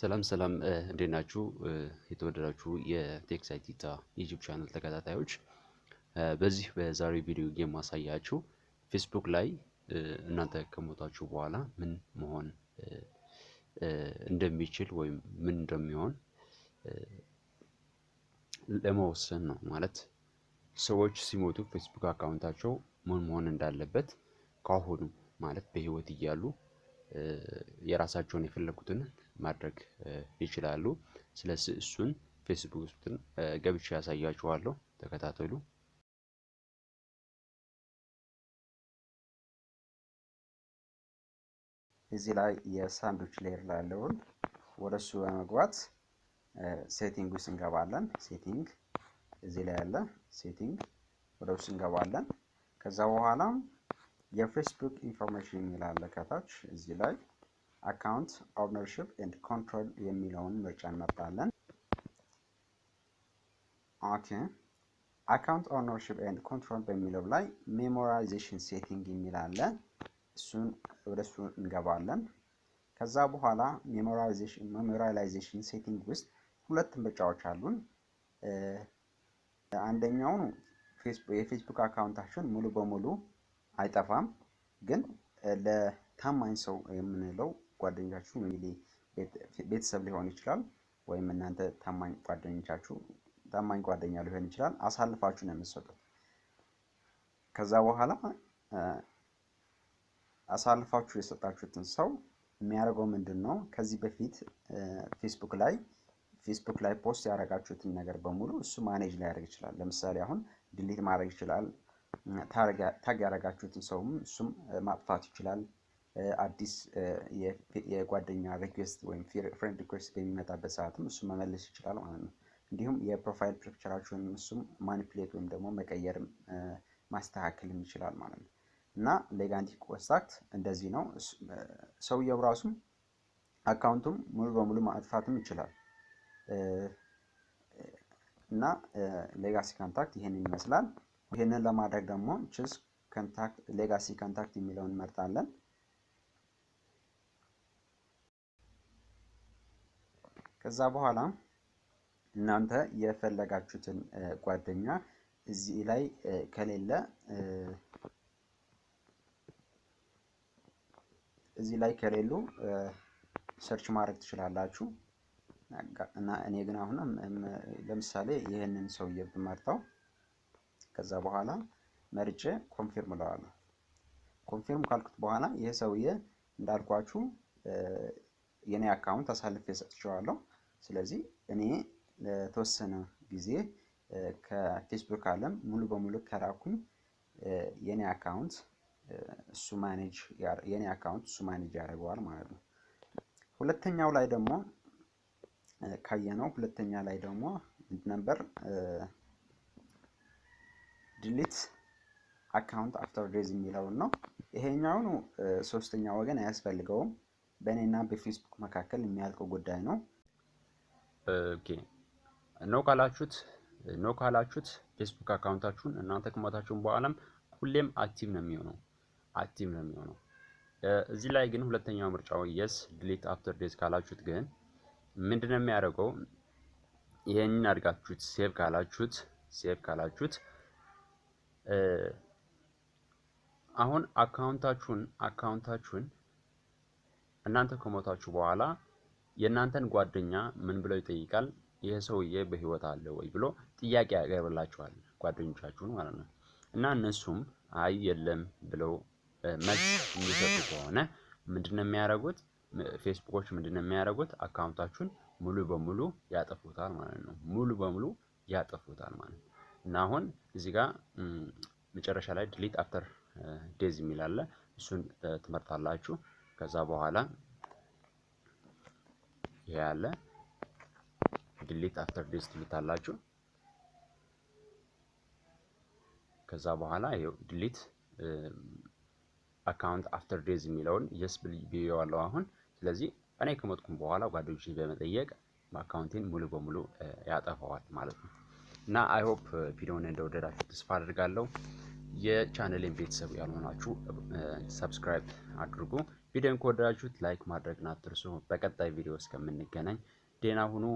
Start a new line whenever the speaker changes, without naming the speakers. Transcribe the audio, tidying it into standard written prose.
ሰላም እንዴት ናችሁ? የተወደዳችሁ የቴክሳይት ኢትዮጵያ ዩቲዩብ ቻናል ተከታታዮች፣ በዚህ በዛሬው ቪዲዮ የማሳያችሁ ፌስቡክ ላይ እናንተ ከሞታችሁ በኋላ ምን መሆን እንደሚችል ወይም ምን እንደሚሆን ለመወሰን ነው። ማለት ሰዎች ሲሞቱ ፌስቡክ አካውንታቸው ምን መሆን እንዳለበት ካሁኑ ማለት በህይወት እያሉ የራሳቸውን የፈለጉትን ማድረግ ይችላሉ። ስለዚህ እሱን ፌስቡክ ውስጥ ገብቼ ያሳያችኋለሁ። ተከታተሉ።
እዚህ ላይ የሳንድዊች ሌየር ላይ ያለውን ወደሱ በመግባት ሴቲንግ ውስጥ እንገባለን። ሴቲንግ እዚህ ላይ ያለ ሴቲንግ ወደሱ እንገባለን። ከዛ በኋላ የፌስቡክ ኢንፎርሜሽን ይላል ከታች እዚህ ላይ አካውንት ኦውነርሺፕ ኤንድ ኮንትሮል የሚለውን ምርጫ እንመርጣለን። ኦኬ አካውንት ኦውነርሺፕ ኤንድ ኮንትሮል በሚለው ላይ ሜሞራይዜሽን ሴቲንግ የሚል አለ። እሱን ወደሱ እንገባለን። ከዛ በኋላ ሜሞራይዜሽን ሴቲንግ ውስጥ ሁለት ምርጫዎች አሉን። አንደኛው የፌስቡክ አካውንታችን ሙሉ በሙሉ አይጠፋም፣ ግን ለታማኝ ሰው የምንለው ጓደኛችሁ እንግዲህ ቤተሰብ ሊሆን ይችላል፣ ወይም እናንተ ታማኝ ጓደኛ ሊሆን ይችላል፣ አሳልፋችሁ ነው የምትሰጡት። ከዛ በኋላ አሳልፋችሁ የሰጣችሁትን ሰው የሚያደርገው ምንድነው? ከዚህ በፊት ፌስቡክ ላይ ፖስት ያደረጋችሁትን ነገር በሙሉ እሱ ማኔጅ ላይ ያደርግ ይችላል። ለምሳሌ አሁን ዲሊት ማድረግ ይችላል። ታግ ያደረጋችሁትን ሰውም እሱም ማጥፋት ይችላል። አዲስ የጓደኛ ሪኩዌስት ወይም ፍሬንድ ሪኩዌስት በሚመጣበት ሰዓትም እሱ መመለስ ይችላል ማለት ነው። እንዲሁም የፕሮፋይል ፒክቸራችሁን እሱም ማኒፕሌት ወይም ደግሞ መቀየርም ማስተካከልም ይችላል ማለት ነው። እና ሌጋንቲ ኮንታክት እንደዚህ ነው። ሰውየው ራሱም አካውንቱም ሙሉ በሙሉ ማጥፋትም ይችላል። እና ሌጋሲ ኮንታክት ይሄንን ይመስላል። ይሄንን ለማድረግ ደግሞ ቹዝ ኮንታክት ሌጋሲ ኮንታክት የሚለውን እንመርጣለን። ከዛ በኋላ እናንተ የፈለጋችሁትን ጓደኛ እዚህ ላይ ከሌለ እዚህ ላይ ከሌሉ ሰርች ማድረግ ትችላላችሁ። እና እኔ ግን አሁን ለምሳሌ ይሄንን ሰውዬ ብመርጠው ከዛ በኋላ መርጬ ኮንፊርም እለዋለሁ። ኮንፊርም ካልኩት በኋላ ይሄ ሰውዬ እንዳልኳችሁ የኔ አካውንት አሳልፌ ሰጥቼዋለሁ። ስለዚህ እኔ ለተወሰነ ጊዜ ከፌስቡክ ዓለም ሙሉ በሙሉ ከራኩኝ የኔ አካውንት እሱ ማኔጅ ያደርገዋል ማለት ነው። ሁለተኛው ላይ ደግሞ ሁለተኛ ላይ ደግሞ ነበር ዲሊት አካውንት አፍተር ዴዝ የሚለው ነው። ይሄኛው ሶስተኛ ወገን አያስፈልገውም። በእኔና በፌስቡክ መካከል የሚያልቀው ጉዳይ ነው።
ኦኬ ኖ ካላችሁት ፌስቡክ አካውንታችሁን እናንተ ከሞታችሁ በኋላም ሁሌም አክቲቭ ነው የሚሆነው። እዚህ ላይ ግን ሁለተኛው ምርጫው yes delete after days ካላችሁት ግን ምንድነው የሚያደርገው? ይሄንን አድርጋችሁት ሴቭ ካላችሁት አሁን አካውንታችሁን እናንተ ከሞታችሁ በኋላ የእናንተን ጓደኛ ምን ብለው ይጠይቃል? ይሄ ሰውዬ በህይወት አለ ወይ ብሎ ጥያቄ ያቀርብላችኋል፣ ጓደኞቻችሁን ማለት ነው። እና እነሱም አይ የለም ብለው መልስ የሚሰጡ ከሆነ ምንድነው የሚያደርጉት? ፌስቡኮች ምንድነው የሚያደርጉት? አካውንታችሁን ሙሉ በሙሉ ያጠፉታል ማለት ነው። እና አሁን እዚህ ጋር መጨረሻ ላይ delete after days የሚል አለ። እሱን ትመርጣላችሁ። ከዛ በኋላ ይሄ አለ delete after days ትሉታላችሁ። ከዛ በኋላ ይሄው delete አካውንት አፍተር ዴዝ የሚለውን yes ብዬዋለሁ አሁን። ስለዚህ እኔ ከሞትኩም በኋላ ጓደኞቼ በመጠየቅ አካውንቴን ሙሉ በሙሉ ያጠፋዋል ማለት ነው። እና አይ ሆፕ ቪዲዮውን እንደወደዳችሁ ተስፋ አድርጋለሁ። የቻናሌን ቤተሰብ ያልሆናችሁ ሰብስክራይብ አድርጉ። ቪዲዮን ከወደዳችሁት ላይክ ማድረግን አትርሱ። በቀጣይ ቪዲዮ እስከምንገናኝ ደህና ሁኑ።